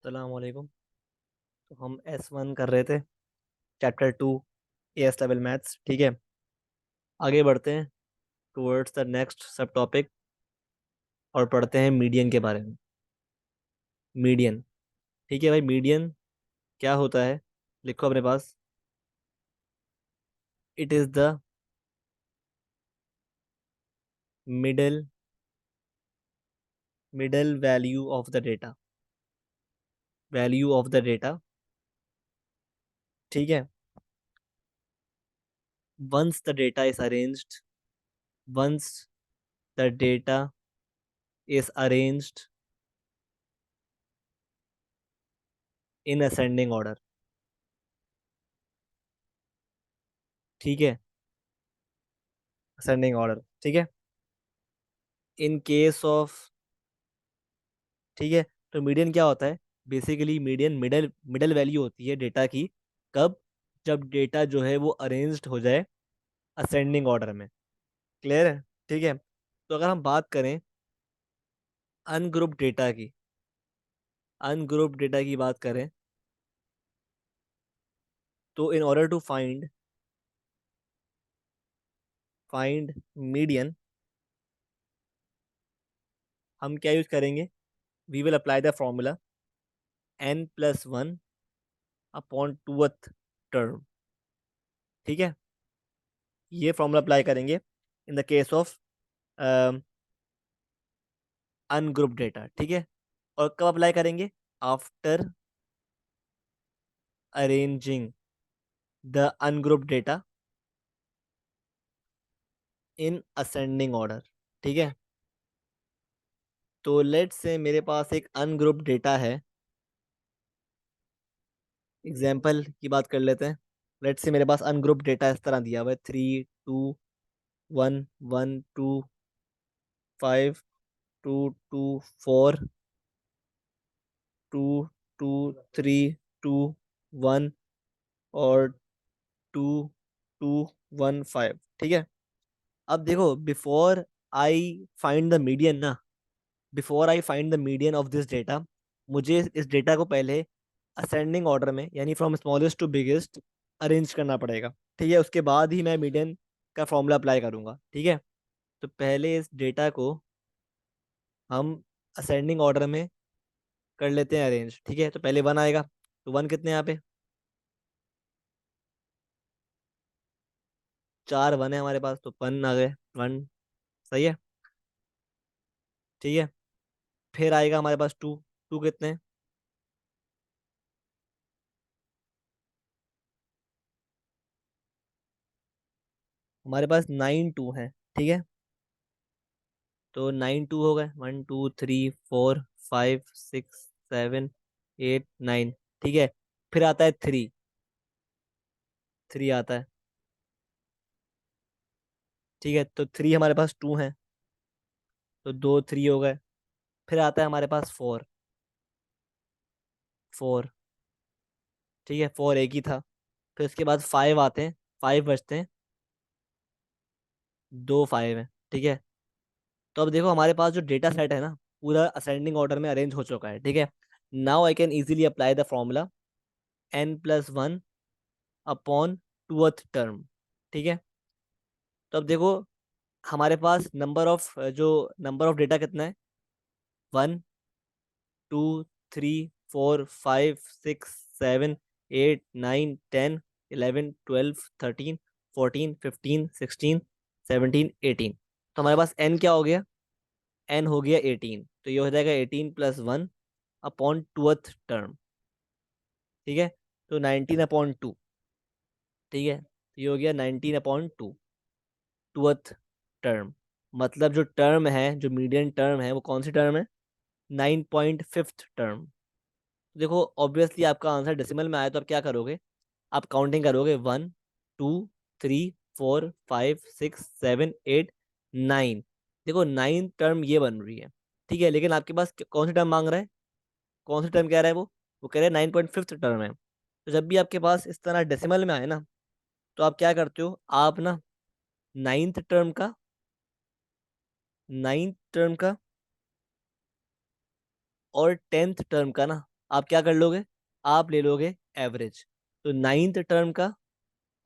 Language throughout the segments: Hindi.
अस्सलाम वालेकुम। तो हम S1 कर रहे थे, चैप्टर 2, AS लेवल मैथ्स। ठीक है, आगे बढ़ते हैं टुवर्ड्स द नेक्स्ट सब टॉपिक और पढ़ते हैं मीडियन के बारे में। मीडियन, ठीक है भाई। मीडियन क्या होता है, लिखो अपने पास। It is the middle middle value of the data. Value of the data, ठीक है। Once the data is arranged once the data is arranged in ascending order, ठीक है। असेंडिंग ऑर्डर, ठीक है। इन केस ऑफ, ठीक है। तो मीडियन क्या होता है? Basically median middle middle value होती है डेटा की। कब? जब डेटा जो है वो अरेंज्ड हो जाए असेंडिंग ऑर्डर में। क्लियर है? ठीक है। तो अगर हम बात करें अनग्रुप डेटा की, अनग्रुप डेटा की बात करें, तो in order to find median, हम क्या यूज करेंगे? We will apply the formula n+1 upon twoth term, ठीक है। ये फॉर्मूला अप्लाई करेंगे in the case of ungroup data, ठीक है। और कब अप्लाई करेंगे? After arranging the ungroup data in ascending order, ठीक है। तो लेट से मेरे पास एक अनग्रुप डेटा है। एग्जाम्पल की बात कर लेते हैं। लेट से मेरे पास अनग्रुप डेटा इस तरह दिया हुआ है: 3 2 1 1 2 5 2 2 4 2 2 3 2 1 और 2 2 1 5, ठीक है। अब देखो, before I find the median of this data, मुझे इस डेटा को पहले असेंडिंग ऑर्डर में, यानी from smallest to biggest, arrange करना पड़ेगा, ठीक है। उसके बाद ही मैं मीडियन का फॉर्मूला अप्लाई करूंगा, ठीक है। तो पहले इस डेटा को हम असेंडिंग ऑर्डर में कर लेते हैं अरेंज, ठीक है। तो पहले 1 आएगा, तो 1 कितने यहाँ पे? 4 1 है हमारे पास, तो 1 आ गए, 1। सही है, ठीक है। फिर आएगा हमारे पास 2। 2 कितने हैं? हमारे पास 9 2 है, ठीक है। तो 9 2 हो गए, 1 2 3 4 5 6 7 8 9, ठीक है। फिर आता है 3। 3 आता है, ठीक है। तो 3 हमारे पास 2 है, तो 2 3 हो गए। फिर आता है हमारे पास 4। 4, ठीक है। 4 एक ही था। फिर उसके बाद 5 आते हैं, 5 बचते हैं, 2 5 है, ठीक है। तो अब देखो, हमारे पास जो डेटा सेट है ना, पूरा असेंडिंग ऑर्डर में अरेंज हो चुका है, ठीक है। Now I can easily apply the formula n+1 upon twoth term, ठीक है। तो अब देखो, हमारे पास नंबर ऑफ डेटा कितना है? 1 2 3 4 5 6 7 8 9 10 11 12 13 14 15 16 17 18। तो हमारे पास n क्या हो गया? n हो गया 18, तो ये हो जाएगा 18+1 अपॉन टूथ टर्म, ठीक है। तो 19/2, ठीक है। तो ये हो गया 19/2 टूथ टर्म। मतलब जो टर्म है, जो मीडियन टर्म है, वो कौन सी टर्म है? 9.5th term. देखो, ऑब्वियसली आपका आंसर डेसिमल में आया, तो आप क्या करोगे? आप काउंटिंग करोगे, 1 2 3 4 5 6 7 8 9। देखो, 9 टर्म ये बन रही है, ठीक है। लेकिन आपके पास कौन सी टर्म मांग रहा है? कौन सी टर्म कह रहा है वो कह रहा है 9.5th टर्म है। तो जब भी आपके पास इस तरह डेसिमल में आए ना, तो आप क्या करते हो? आप ना नाइन्थ टर्म का नाइन्थ टर्म का और 10th टर्म का ना आप क्या कर लोगे, आप ले लोगे एवरेज। तो नाइन्थ टर्म का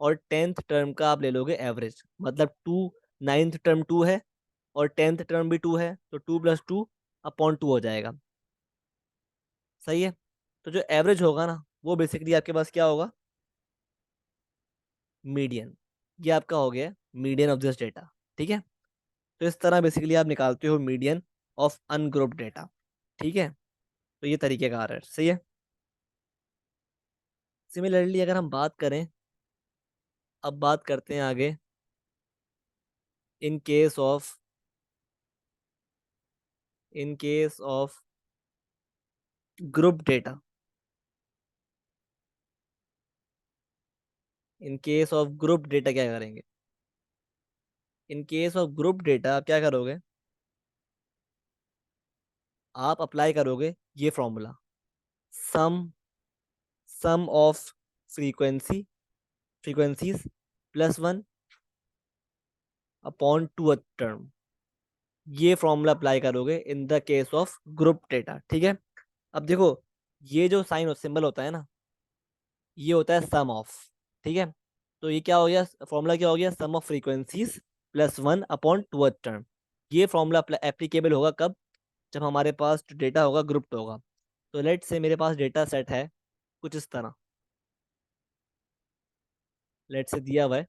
और टेंथ टर्म का आप ले लोगे एवरेज, मतलब टू, नाइन्थ टर्म टू है और टेंथ टर्म भी टू है, तो 2 + 2 अपॉन 2 हो जाएगा। सही है। तो जो एवरेज होगा ना, वो बेसिकली आपके पास क्या होगा, मीडियन। ये आपका हो गया मीडियन ऑफ दिस डेटा। ठीक है। तो इस तरह बेसिकली आप निकालते हो मीडियन ऑफ अनग्रुप्ड डेटा। ठीक है। तो ये तरीकेकार है। सही है। सिमिलरली अगर हम बात करें, अब बात करते हैं आगे, in case of, in case of group data, in case of group data क्या करेंगे। In case of group data आप क्या करोगे, आप अप्लाई करोगे ये formula, sum sum of frequencies +1 upon two term. ये फॉर्मूला अप्लाई करोगे in the case of group data. ठीक है। अब देखो, ये जो साइन और सिंबल होता है ना, ये होता है सम ऑफ। ठीक है। तो ये क्या हो गया, फॉर्मूला क्या हो गया, sum of frequencies +1 upon two term. ये फॉर्मूला एप्लीकेबल होगा कब, जब हमारे पास जो डेटा होगा ग्रुप्ड होगा। तो लेट से मेरे पास डेटा सेट है कुछ इस तरह, लेट से दिया हुआ है।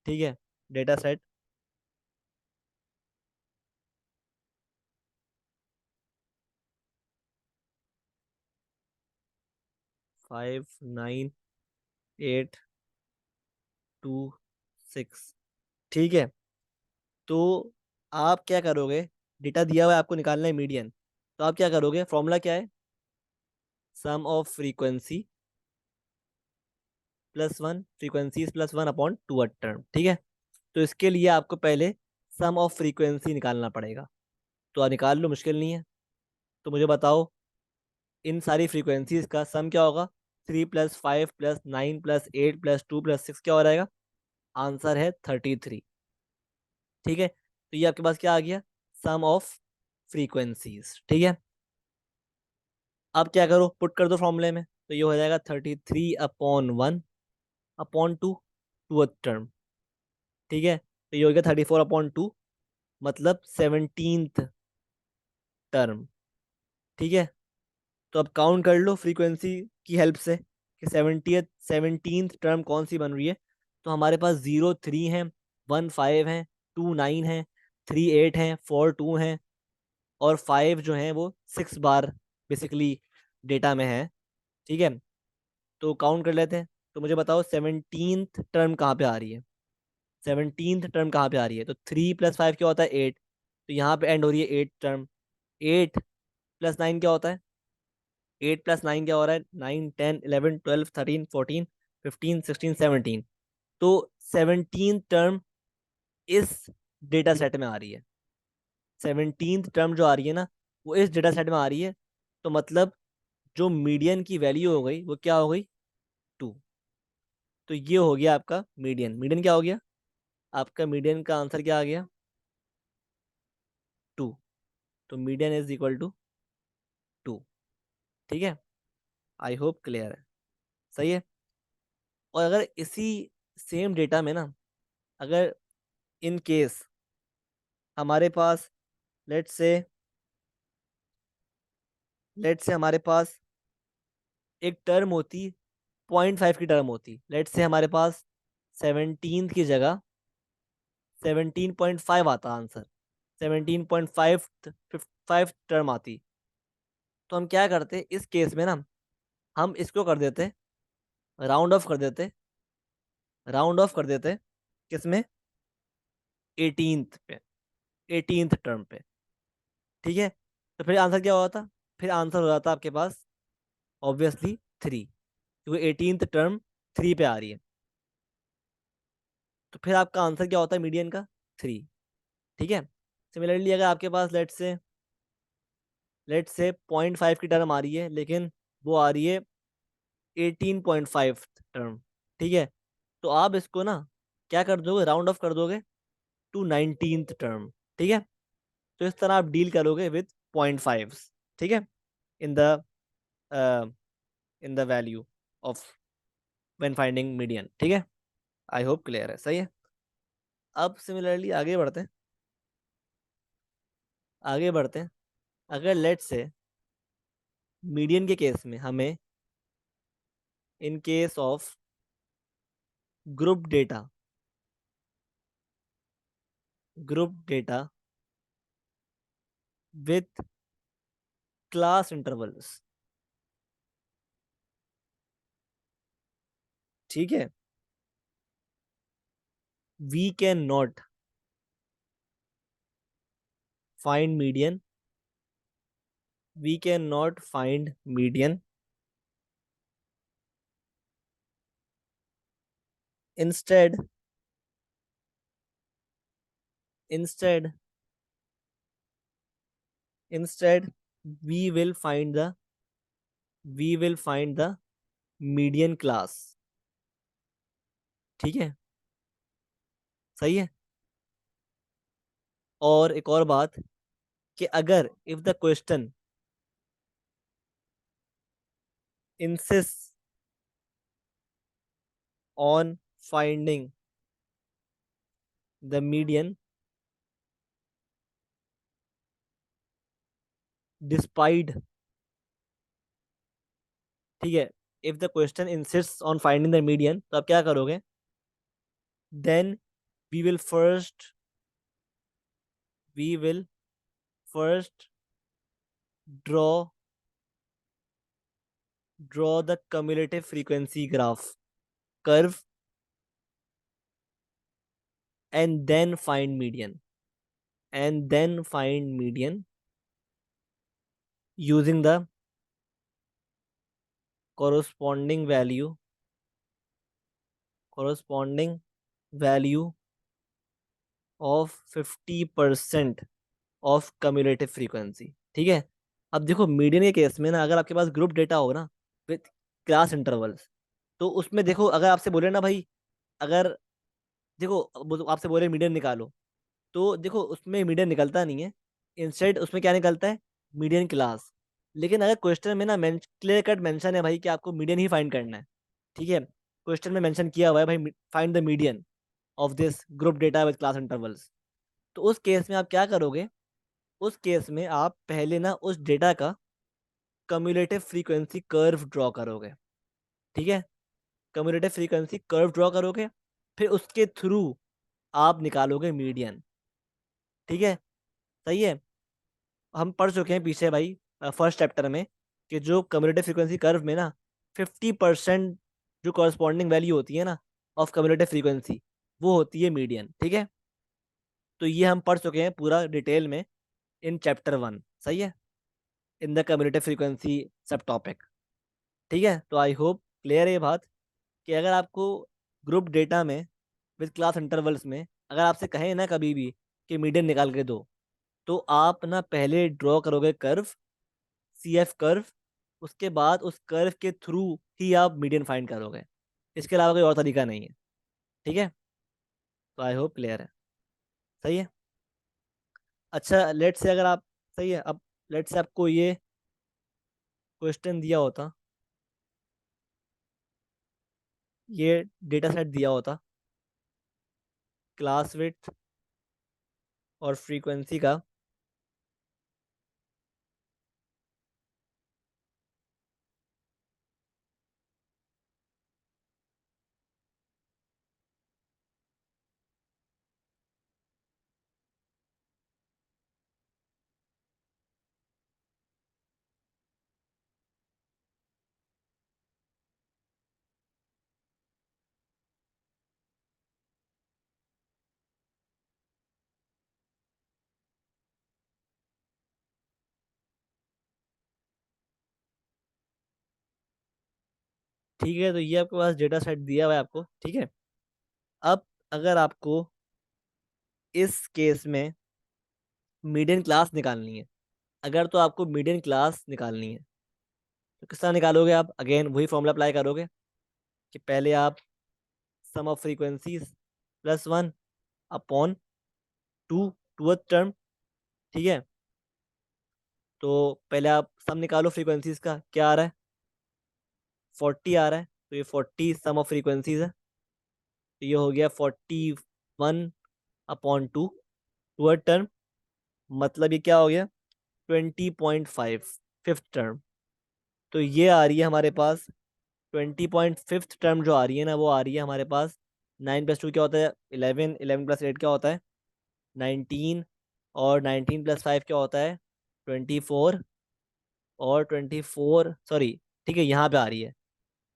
ठीक है। Data set 5, 9, 8, 2, 6। ठीक है। तो आप क्या करोगे, डेटा दिया हुआ है, आपको निकालना है मीडियन। तो आप क्या करोगे, फॉर्मूला क्या है, sum of frequencies +1 upon two term. ठीक है। तो इसके लिए आपको पहले सम ऑफ फ्रीक्वेंसी निकालना पड़ेगा। तो आप निकाल लो, मुश्किल नहीं है। तो मुझे बताओ, इन सारी फ्रीक्वेंसीज का सम क्या होगा, 3 + 5 + 9 + 8 + 2 + 6 क्या हो जाएगा, आंसर है 33। ठीक है। तो ये आपके पास क्या आ गया, सम ऑफ फ्रीक्वेंसीज। ठीक है। अब क्या करो, पुट कर दो फॉर्मूले में, तो ये हो जाएगा 33/1 अपॉन 2 टू टर्म। ठीक है। तो ये हो गया 34/2, मतलब 17th टर्म। ठीक है। तो अब काउंट कर लो फ्रीक्वेंसी की हेल्प से कि 17th टर्म कौन सी बन रही है। तो हमारे पास 0 3 है, 1 5 है, 2 9 है, 3 8 है, 4 2 है, और 5 जो है वो 6 बार बेसिकली डेटा में है। ठीक है। तो काउंट कर लेते हैं। तो मुझे बताओ 17th टर्म कहाँ पे आ रही है, 17th टर्म कहाँ पे आ रही है। तो 3 + 5 क्या होता है, 8। तो यहाँ पे एंड हो रही है 8 टर्म। 8 + 9 क्या होता है, 8 + 9 क्या हो रहा है, 9 10 11 12 13 14 15 16 17। तो 17th टर्म इस डेटा सेट में आ रही है। 17th टर्म जो आ रही है ना, वो इस डेटा सेट में आ रही है। तो मतलब जो मीडियन की वैल्यू हो गई वो क्या हो गई, 2। तो ये हो गया आपका मीडियन। मीडियन क्या हो गया, आपका मीडियन का आंसर क्या आ गया, 2। तो मीडियन इज इक्वल टू 2। ठीक है। आई होप क्लियर है। सही है। और अगर इसी सेम डेटा में ना, अगर इन केस हमारे पास, लेट से हमारे पास एक टर्म होती, 0.5 की टर्म होती, लेट से हमारे पास 17 की जगह 17.5 आता आंसर, 17.5 टर्म आती। तो हम क्या करते इस केस में ना, हम इसको कर देते, राउंड ऑफ कर देते, राउंड ऑफ कर देते किसमें, 18th पे, 18th टर्म पे। ठीक है। तो फिर आंसर क्या होता, फिर आंसर हो जाता आपके पास ऑब्वियसली 3, क्योंकि 18th टर्म 3 पे आ रही है। तो फिर आपका आंसर क्या होता है मीडियन का, 3। ठीक है। सिमिलरली अगर आपके पास लेट से 0.5 की टर्म आ रही है, लेकिन वो आ रही है 18.5 टर्म। ठीक है। तो आप इसको ना क्या कर दोगे, राउंड ऑफ कर दोगे टू 19th टर्म। ठीक है। तो इस तरह आप डील करोगे विथ 0.5, ठीक है, in the in the value of when finding median, ठीक है। आई होप क्लियर है, सही है। अब सिमिलरली आगे बढ़ते हैं, आगे बढ़ते हैं। अगर लेट से मीडियन के केस में हमें in case of group data, group data with class intervals, ठीक है, we can not find median, we can not find median, instead, instead, instead we will find the we will find the median class, ठीक है, सही है। और एक और बात कि अगर if the question insists on finding the median despite, ठीक है, if the question insists on finding the median, तो आप क्या करोगे, then we will first we will first draw the cumulative frequency graph curve and then find median, and then find median using the corresponding value, corresponding value of 50% of cumulative frequency, ठीक है। अब देखो मीडियन के केस में ना, अगर आपके पास ग्रुप डेटा हो ना विथ क्लास इंटरवल्स, तो उसमें देखो अगर आपसे बोले ना भाई, अगर देखो आपसे बोले मीडियन निकालो, तो देखो उसमें मीडियन निकलता नहीं है, इंस्टेड उसमें क्या निकलता है, मीडियन क्लास। लेकिन अगर क्वेश्चन में ना क्लियर कट मेंशन है भाई कि आपको मीडियन ही फाइंड करना है, ठीक है, क्वेश्चन में मेंशन किया हुआ है भाई find the median of this group data with class intervals, तो उस केस में आप क्या करोगे, उस केस में आप पहले ना उस डेटा का कम्युलेटिव फ्रीक्वेंसी कर्व ड्रॉ करोगे, ठीक है, कम्युलेटिव फ्रीक्वेंसी कर्व ड्रॉ करोगे, फिर उसके थ्रू आप निकालोगे मीडियन, ठीक है, सही है। हम पढ़ चुके हैं पीछे भाई फर्स्ट चैप्टर में कि जो कम्युलेटिव फ्रीक्वेंसी कर्व में ना 50% जो कॉरस्पॉन्डिंग वैल्यू होती है ना ऑफ कम्युलेटिव फ्रीक्वेंसी, वो होती है मीडियन, ठीक है। तो ये हम पढ़ चुके हैं पूरा डिटेल में इन चैप्टर 1, सही है, इन द कम्युलेटिव फ्रीक्वेंसी सब टॉपिक, ठीक है। तो आई होप क्लियर है ये बात कि अगर आपको ग्रुप डेटा में विद क्लास इंटरवल्स में अगर आपसे कहें ना कभी भी कि मीडियन निकाल के दो, तो आप ना पहले ड्रॉ करोगे कर्व, CF कर्व, उसके बाद उस कर्व के थ्रू ही आप मीडियन फाइंड करोगे, इसके अलावा कोई और तरीका नहीं है, ठीक है। तो आई होप क्लियर है, सही है। अच्छा लेट से अगर आप, सही है, अब लेट से आपको ये क्वेश्चन दिया होता, ये डेटा सेट दिया होता क्लास विड्थ और फ्रीक्वेंसी का, ठीक है, तो ये आपके पास डेटा सेट दिया हुआ है आपको, ठीक है। अब अगर आपको इस केस में मीडियन क्लास निकालनी है, अगर तो आपको मीडियन क्लास निकालनी है, तो किस तरह निकालोगे आप, अगेन वही फॉर्मूला अप्लाई करोगे कि पहले आप sum of frequencies plus 1 upon 2 tooth term, ठीक है, तो पहले आप सम निकालो फ्रीक्वेंसीज का, क्या आ रहा है? 40 आ रहा है, तो ये 40 सम ऑफ फ्रीक्वेंसीज है, तो ये हो गया 41/2, टूअर्ड टर्म, मतलब ये क्या हो गया? 20.5, फिफ्थ टर्म। तो ये आ रही है हमारे पास 20.5 टर्म, जो आ रही है ना, वो आ रही है हमारे पास 9 + 2 क्या होता है? 11, 11 + 8 क्या होता है? 19, और 19 + 5 क्या होता है? 24, और 24, सॉरी, ठीक है, यहाँ पे आ रही है।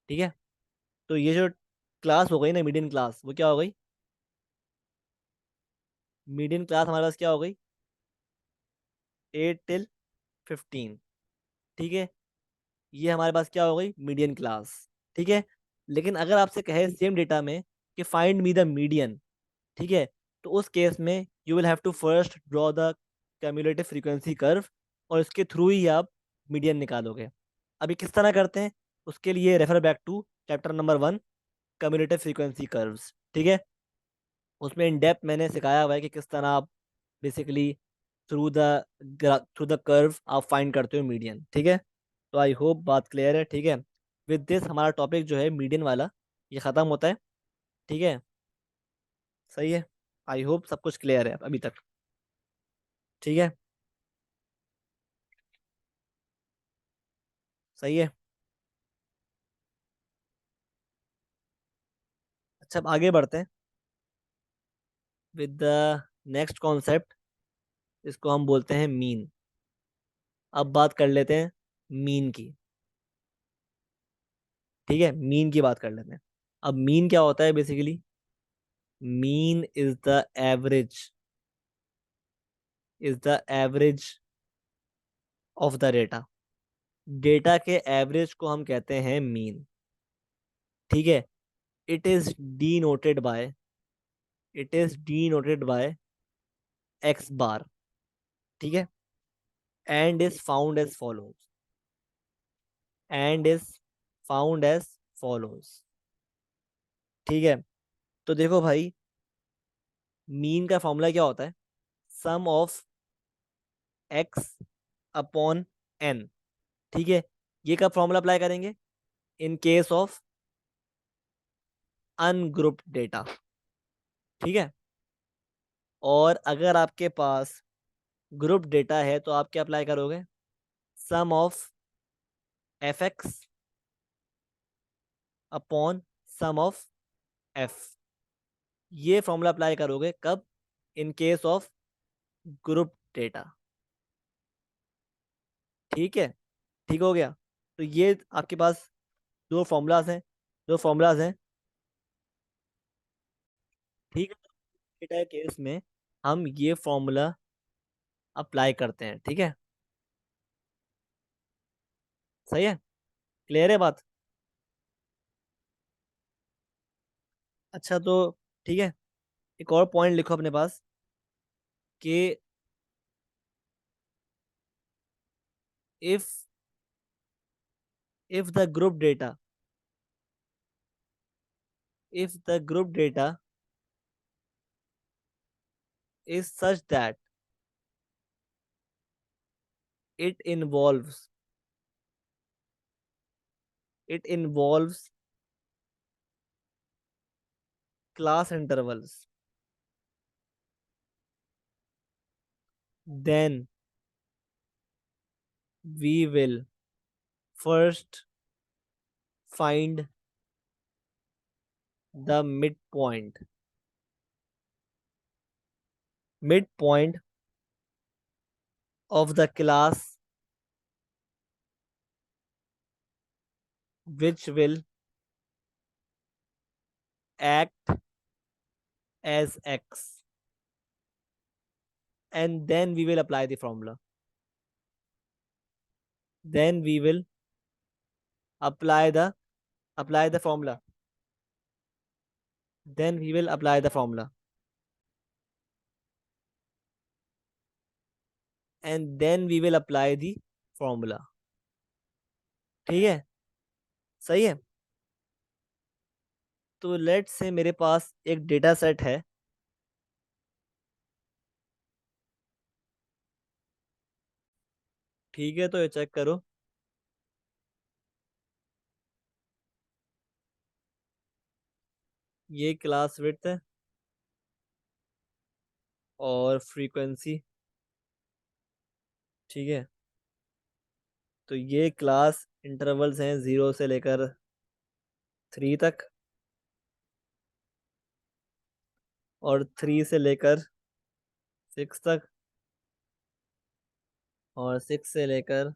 ठीक है, तो ये जो क्लास हो गई ना, मीडियन क्लास, वो क्या हो गई? मीडियन क्लास हमारे पास क्या हो गई? 8 till 15। ठीक है, ये हमारे पास क्या हो गई? Median class. ठीक है, लेकिन अगर आपसे कहे सेम डेटा में कि फाइंड मी द मीडियन, ठीक है, तो उस केस में you will have to first draw the cumulative frequency curve, और इसके थ्रू ही आप मीडियन निकालोगे। अभी किस तरह करते हैं, उसके लिए refer back to chapter number 1, cumulative frequency curves. ठीक है, उसमें इन डेप्थ मैंने सिखाया हुआ है कि किस तरह आप basically through the through the curve आप फाइंड करते हो मीडियन। ठीक है, तो आई होप बात क्लियर है। ठीक है, विद दिस हमारा टॉपिक जो है मीडियन वाला, ये ख़त्म होता है। ठीक है, सही है, आई होप सब कुछ क्लियर है अभी तक। ठीक है, सही है। अच्छा, अब आगे बढ़ते हैं विद द नेक्स्ट कॉन्सेप्ट, इसको हम बोलते हैं मीन। अब बात कर लेते हैं मीन की। ठीक है, मीन की बात कर लेते हैं। अब मीन क्या होता है basically? Mean is the average of the data. Data के एवरेज को हम कहते हैं मीन। ठीक है, it is denoted by X bar. ठीक है, and is found as follows and is found as follows. ठीक है, तो देखो भाई, मीन का फॉर्मूला क्या होता है? Sum of X upon N. ठीक है, ये कब फॉर्मूला अप्लाई करेंगे? In case of ungrouped data. ठीक है, और अगर आपके पास ग्रुप डेटा है तो आप क्या अप्लाई करोगे? Sum of F X upon sum of F. ये फॉर्मूला अप्लाई करोगे कब? In case of group data. ठीक है, ठीक हो गया। तो ये आपके पास दो फॉर्मूलाज हैं। ठीक है, डेटा के केस में हम ये फॉर्मूला अप्लाई करते हैं। ठीक है, सही है, क्लियर है बात? अच्छा, तो ठीक है, एक और पॉइंट लिखो अपने पास कि if if the group data if the group data is such that it involves it involves class intervals, then we will first find the midpoint of the class, which will act as x, and then we will apply the formula. Then we will apply the apply the formula. Then we will apply the formula, and then we will apply the formula. ठीक है, सही है। तो लेट से मेरे पास एक डेटा सेट है, ठीक है, तो ये चेक करो। ये क्लास विड्थ है और फ्रीक्वेंसी। ठीक है, तो ये क्लास इंटरवल्स हैं 0 से लेकर 3 तक, और 3 से लेकर 6 तक, और 6 से लेकर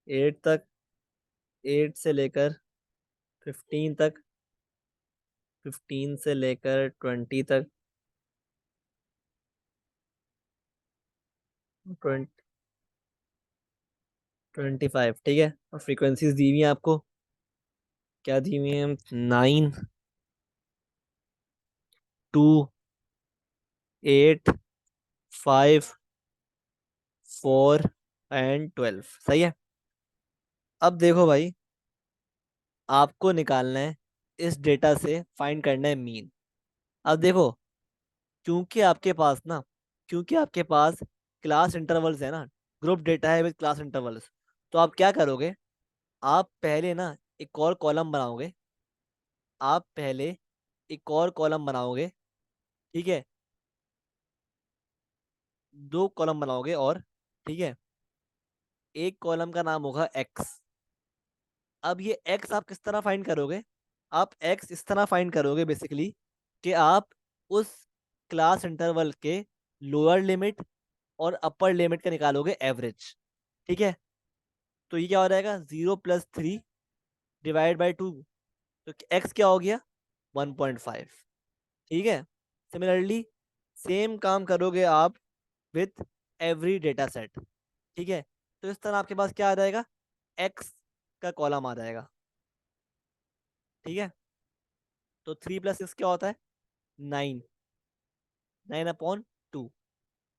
8 तक, 8 से लेकर 15 तक, 15 से लेकर 20 तक, 25। ठीक है, और फ्रीक्वेंसीज दी हुई हैं आपको। क्या दी हुई है? 9, 2, 8, 5, 4 एंड 12। सही है। अब देखो भाई, आपको निकालना है, इस डेटा से फाइंड करना है मीन। अब देखो, क्योंकि आपके पास ना क्योंकि आपके पास क्लास इंटरवल्स है ना, ग्रुप डेटा है विद क्लास इंटरवल्स, तो आप क्या करोगे? आप पहले ना एक और कॉलम बनाओगे। आप पहले एक और कॉलम बनाओगे। ठीक है, 2 कॉलम बनाओगे और। ठीक है, एक कॉलम का नाम होगा एक्स। अब ये एक्स आप किस तरह फाइंड करोगे? आप एक्स इस तरह फाइंड करोगे बेसिकली, कि आप उस क्लास इंटरवल के लोअर लिमिट और अपर लिमिट का निकालोगे एवरेज। ठीक है, तो ये क्या हो जाएगा? 0 + 3 डिवाइड बाई 2। तो एक्स क्या हो गया? 1.5। ठीक है, सिमिलरली सेम काम करोगे आप विथ एवरी डेटा सेट। ठीक है, तो इस तरह आपके पास क्या आ जाएगा? एक्स का कॉलम आ जाएगा। ठीक है, तो 3 + 6 क्या होता है? 9। 9/2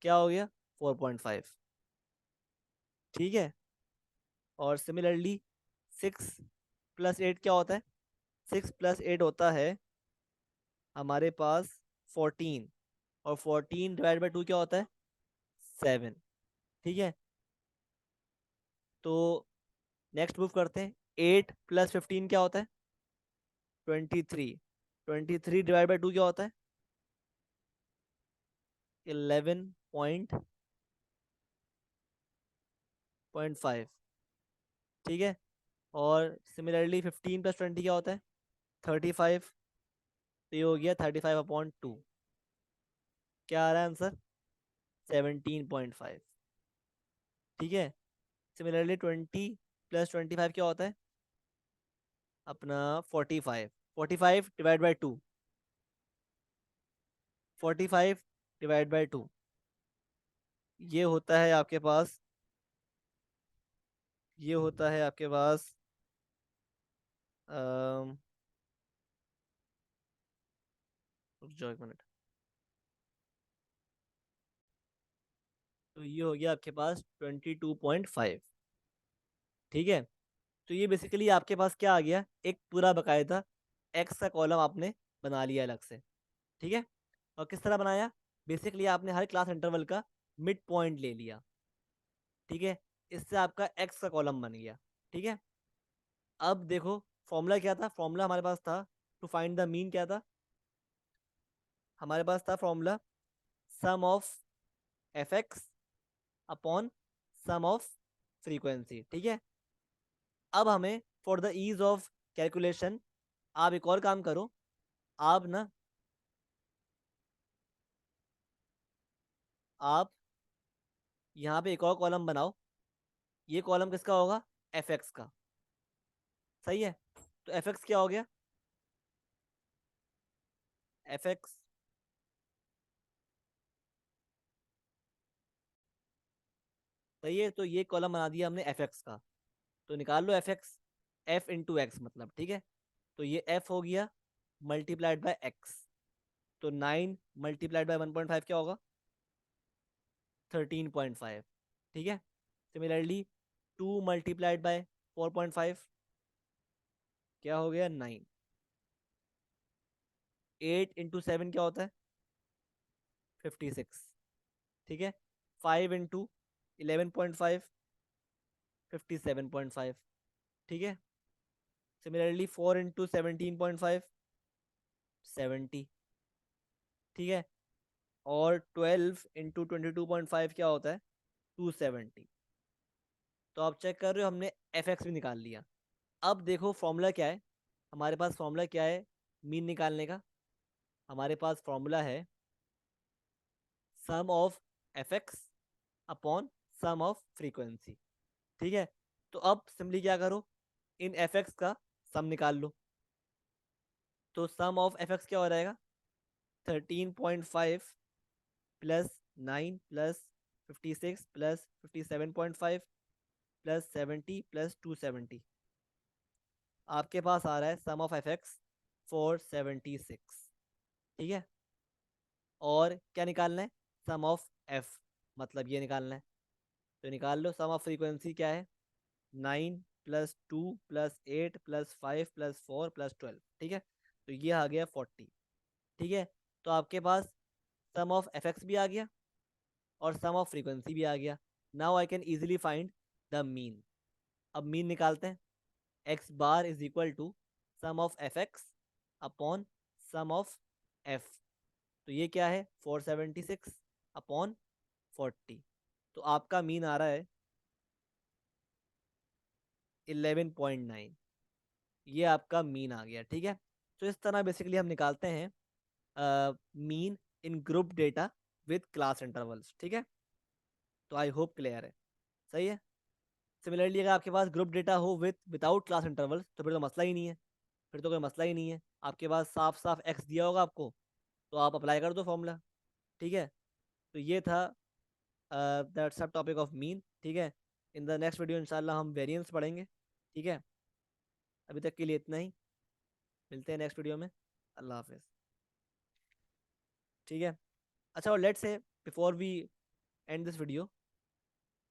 क्या हो गया? 4.5। ठीक है, और सिमिलरली 6 + 8 क्या होता है? 6 + 8 होता है हमारे पास 14, और 14 डिवाइड बाई 2 क्या होता है? 7। ठीक है, तो नेक्स्ट मूव करते हैं। 8 + 15 क्या होता है? 23। 23 डिवाइड बाई 2 क्या होता है? 11.5। ठीक है, और सिमिलरली 15 + 20 क्या होता है? 35। तो ये हो गया 35/2। क्या आ रहा है आंसर? 17.5। ठीक है, सिमिलरली 20 + 25 क्या होता है? अपना 45। 45 डिवाइड बाई 2। 45 डिवाइड बाई 2 ये होता है आपके पास ये होता है आपके पास अम, रुक जाओ 1 मिनट। तो ये हो गया आपके पास 22.5। ठीक है, तो ये बेसिकली आपके पास क्या आ गया? एक पूरा बकायदा एक्स का कॉलम आपने बना लिया अलग से। ठीक है, और किस तरह बनाया? बेसिकली आपने हर क्लास इंटरवल का मिड पॉइंट ले लिया। ठीक है, इससे आपका एक्स का कॉलम बन गया। ठीक है, अब देखो, फॉर्मूला क्या था? फॉर्मूला हमारे पास था टू फाइंड द मीन। क्या था हमारे पास? था formula, sum of F X upon sum of frequency. ठीक है, अब हमें for the ease of calculation आप एक और काम करो। आप ना आप यहाँ पे एक और कॉलम बनाओ। ये कॉलम किसका होगा? एफ एक्स का। सही है, तो एफ एक्स क्या हो गया? एफ एक्स सही है, तो ये कॉलम बना दिया हमने एफ एक्स का। तो निकाल लो F X. F into X मतलब। ठीक है, तो ये एफ हो गया मल्टीप्लाइड बाय एक्स। तो 9 × 1.5 क्या होगा? 13.5। ठीक है, सिमिलरली 2 × 4.5 क्या हो गया? 9। 8 × 7 क्या होता है? 56। ठीक है, 5 × 11.5 57.5। ठीक है, सिमिलरली 4 इंटू 17.5, 70। ठीक है, और 12 इंटू 22.5 क्या होता है, 270। तो आप चेक कर रहे हो, हमने एफ एक्स भी निकाल लिया। अब देखो फॉर्मूला क्या है, हमारे पास फॉर्मूला क्या है मीन निकालने का। हमारे पास फॉर्मूला है sum of F X upon sum of frequency. ठीक है, तो अब सिंपली क्या करो, इन एफ एक्स का सम निकाल लो। तो सम ऑफ एफ एक्स क्या हो जाएगा, 13.5 plus 9 plus 56 plus 57.5 plus 70 plus 270। आपके पास आ रहा है सम ऑफ एफ एक्स 476। ठीक है, और क्या निकालना है, सम ऑफ एफ, मतलब ये निकालना है। तो निकाल लो, सम ऑफ फ्रीक्वेंसी क्या है, 9 + 2 + 8 + 5 + 4 + 12। ठीक है, तो ये आ गया 40। ठीक है, तो आपके पास सम ऑफ एफ एक्स भी आ गया और सम ऑफ फ्रीक्वेंसी भी आ गया। Now I can easily find the mean. अब मीन निकालते हैं, X bar is equal to sum of F X upon sum of F. तो ये क्या है, 476 अपॉन 40। तो आपका मीन आ रहा है 11.9। ये आपका मीन आ गया। ठीक है, तो इस तरह बेसिकली हम निकालते हैं mean in group data with class intervals. ठीक है, तो आई होप क्लियर है, सही है। सिमिलरली अगर आपके पास ग्रुप डेटा हो विदाउट क्लास इंटरवल्स तो फिर तो मसला ही नहीं है, फिर तो कोई मसला ही नहीं है। आपके पास साफ साफ एक्स दिया होगा आपको, तो आप अप्लाई कर दो फॉर्मूला। ठीक है, तो ये था दैट सब टॉपिक ऑफ मीन। ठीक है, इन द नेक्स्ट वीडियो इंशाल्लाह हम वेरिएंस पढ़ेंगे। ठीक है, अभी तक के लिए इतना ही, मिलते हैं नेक्स्ट वीडियो में। अल्लाह हाफिज़। ठीक है, अच्छा, और let's say before we end this video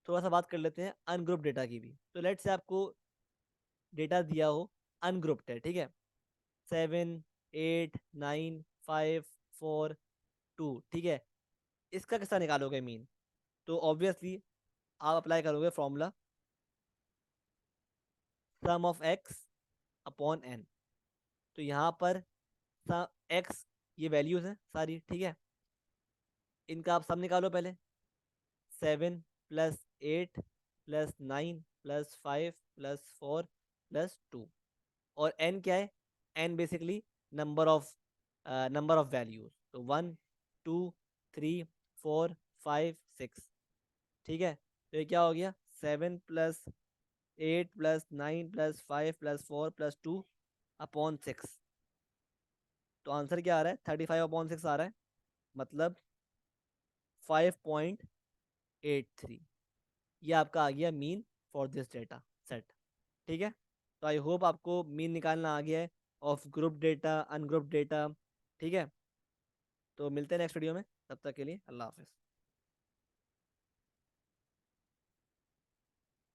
थोड़ा सा बात कर लेते हैं अनग्रुप डेटा की भी। तो लेट्स से आपको डेटा दिया हो अनग्रुप्ड है, ठीक है, 7 8 9 5 4 2। ठीक है, इसका कैसा निकालोगे मीन। तो ऑब्वियसली आप अप्लाई करोगे formula sum of X upon N. तो यहाँ पर एक्स ये वैल्यूज हैं सारी। ठीक है, इनका आप सम निकालो पहले, 7 + 8 + 9 + 5 + 4 + 2। और एन क्या है, N basically number of values. तो 1 2 3 4 5 6। ठीक है, तो ये क्या हो गया, 7 + 8 + 9 + 5 + 4 + 2 अपॉन 6। तो आंसर क्या आ रहा है, 35/6 आ रहा है, मतलब 5.83। ये आपका आ गया mean for this data set. ठीक है, तो आई होप आपको मीन निकालना आ गया है of group data, ungroup data. ठीक है, तो मिलते हैं नेक्स्ट वीडियो में, तब तक के लिए अल्लाह हाफिज़।